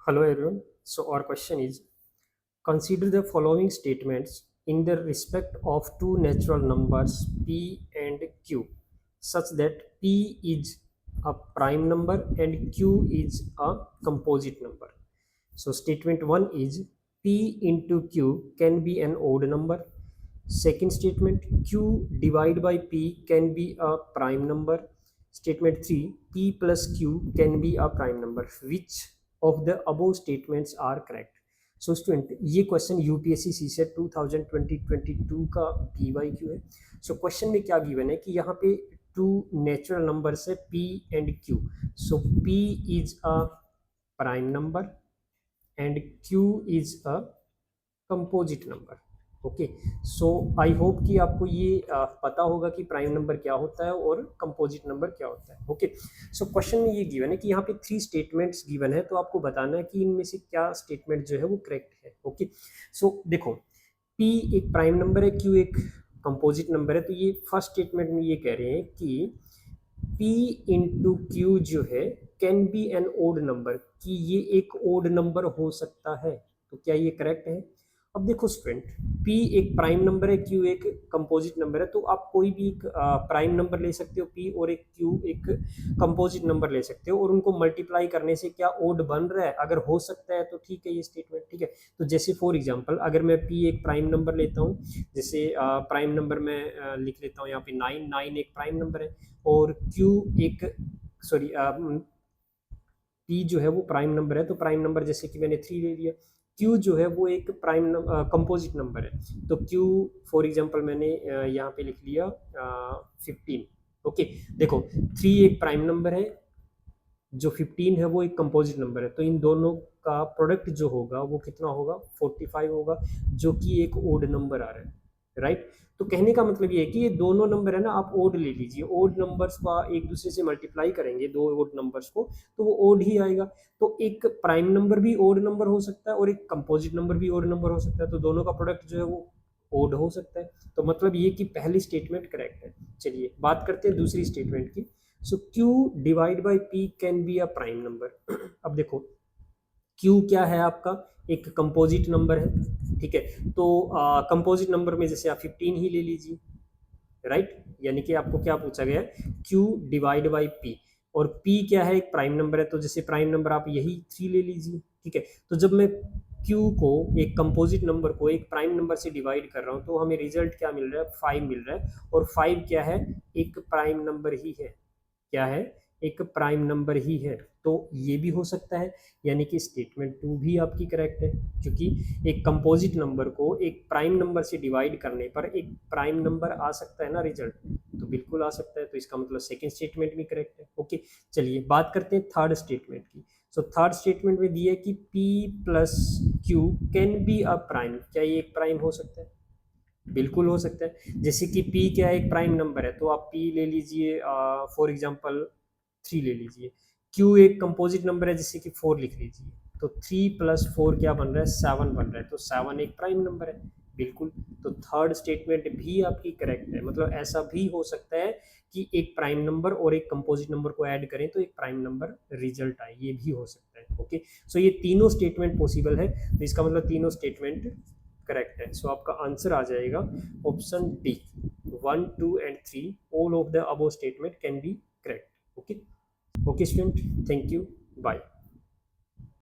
Hello everyone. So our question is, consider the following statements in the respect of two natural numbers p and q such that p is a prime number and q is a composite number. So statement 1 is p into q can be an odd number. Second statement, q divided by p can be a prime number. Statement 3, p plus q can be a prime number. Which of the above statements are correct? So student ये question UPSC CSAT 2020-22 का PYQ है. So question में क्या given है कि यहाँ पे to natural numbers है p and q. So p is a prime number and q is a composite number. Okay, so I hope कि आपको ये पता होगा कि प्राइम नंबर क्या होता है और कंपोजिट नंबर क्या होता है. ओके, सो क्वेश्चन में ये गिवन है कि यहाँ पे 3 स्टेटमेंट्स गिवन है, तो आपको बताना है कि इनमें से क्या स्टेटमेंट जो है वो करेक्ट है. ओके, सो देखो, p एक प्राइम नंबर है, q एक कंपोजिट नंबर है. तो ये फर्स्ट स्टेटमेंट में ये कह रहे हैं कि p इंटू क्यू जो है can be an odd number, कि ये एक ओड नंबर हो सकता है. तो क्या ये करेक्ट है? अब देखो स्टूडेंट, p एक प्राइम नंबर है, q एक कंपोजिट नंबर है. तो आप कोई भी एक प्राइम नंबर ले सकते हो p, और एक q एक कंपोजिट नंबर ले सकते हो, और उनको मल्टीप्लाई करने से क्या ओड बन रहा है, अगर हो सकता है तो ठीक है ये स्टेटमेंट. ठीक है, तो जैसे फॉर एग्जांपल अगर मैं p एक प्राइम नंबर लेता हूँ, जैसे प्राइम नंबर मैं लिख लेता हूँ यहाँ पे 9 एक प्राइम नंबर है, और q एक सॉरी p जो है वो प्राइम नंबर है. तो प्राइम नंबर जैसे कि मैंने 3 ले लिया. q जो है वो एक प्राइम कंपोजिट नंबर है. तो q फॉर एग्जांपल मैंने यहाँ पे लिख लिया 15. ओके, देखो 3 एक प्राइम नंबर है, जो 15 है वो एक कंपोजिट नंबर है. तो इन दोनों का प्रोडक्ट जो होगा वो कितना होगा, 45 होगा, जो कि एक ओड नंबर आ रहा है. राइट, तो कहने का मतलब ये है कि ये दोनों नंबर है ना, आप ओड ले लीजिए. ओड नंबर्स का एक दूसरे से मल्टीप्लाई करेंगे, दो ओड नंबर्स को, तो वो ओड ही आएगा. तो एक प्राइम नंबर भी ओड नंबर हो सकता है और एक कंपोजिट नंबर भी ओड नंबर हो सकता है. तो दोनों का प्रोडक्ट जो है वो ओड हो सकता है. तो मतलब ये कि पहली स्टेटमेंट करेक्ट है. चलिए बात करते हैं दूसरी स्टेटमेंट की. सो q divide by p can be a prime number. अब देखो, q क्या है आपका, एक कंपोजिट नंबर है. ठीक है, तो कंपोजिट नंबर में जैसे आप 15 ही ले लीजिए. राइट, यानी कि आपको क्या पूछा गया है, q डिवाइड बाई p, और p क्या है, एक प्राइम नंबर है. तो जैसे प्राइम नंबर आप यही 3 ले लीजिए. ठीक है, तो जब मैं q को, एक कंपोजिट नंबर को एक प्राइम नंबर से डिवाइड कर रहा हूँ, तो हमें रिजल्ट क्या मिल रहा है, 5 मिल रहा है. और 5 क्या है, एक प्राइम नंबर ही है. क्या है, एक प्राइम नंबर ही है. तो ये भी हो सकता है, यानी कि स्टेटमेंट 2 भी आपकी करेक्ट है, क्योंकि एक कंपोजिट नंबर को एक प्राइम नंबर से डिवाइड करने पर एक प्राइम नंबर आ सकता है ना रिजल्ट. तो बिल्कुल आ सकता है, तो इसका मतलब सेकंड स्टेटमेंट भी करेक्ट है. ओके, चलिए बात करते हैं थर्ड स्टेटमेंट की. सो थर्ड स्टेटमेंट में दिया है कि p plus Q can be a prime. क्या ये एक प्राइम हो सकता है? बिल्कुल हो सकता है. जैसे कि p क्या है, एक प्राइम नंबर है, तो आप p ले लीजिए, फॉर एग्जांपल 3 ले लीजिए. q एक कंपोजिट नंबर है, जैसे कि 4 लिख लीजिए. तो 3 प्लस 4 क्या बन रहा है, 7 बन रहा है. तो 7 एक प्राइम नंबर है. बिल्कुल, तो थर्ड स्टेटमेंट भी आपकी करेक्ट है. मतलब ऐसा भी हो सकता है कि एक प्राइम नंबर और एक कंपोजिट नंबर को ऐड करें तो एक प्राइम नंबर रिजल्ट आए, ये भी हो सकता है. ओके, सो ये तीनों स्टेटमेंट पॉसिबल है. तो इसका मतलब तीनों स्टेटमेंट करेक्ट है. सो आपका आंसर आ जाएगा option D, 1, 2 and 3 all of the above statement can be correct. Okay, okay student, thank you, bye.